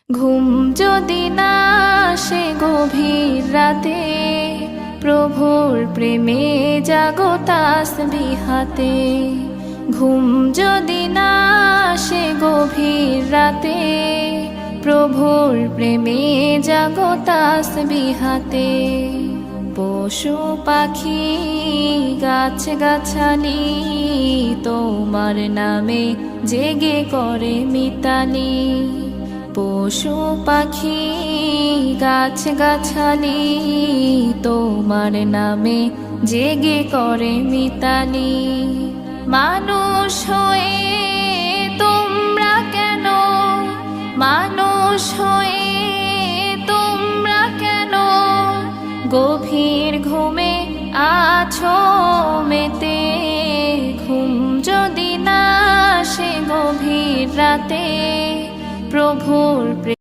ঘুম যদি না আসে গভীর রাতে, প্রভুর প্রেমে জাগো তাসবিহাতে। ঘুম যদি না আসে গভীর রাতে, প্রভুর প্রেমে জাগো তাসবিহাতে। পশু পাখি গাছ গাছালি তোমার নামে জেগে করে মিতালি। পশু পাখি গাছ গাছালি তোমার নামে জেগে করে মিতালি। মানুষ হয়ে তোমরা কেন, মানুষ হয়ে তোমরা কেন গভীর ঘুমে আছো মেতে। ঘুম যদি না আসে গভীর রাতে, প্রভুর প্রেমে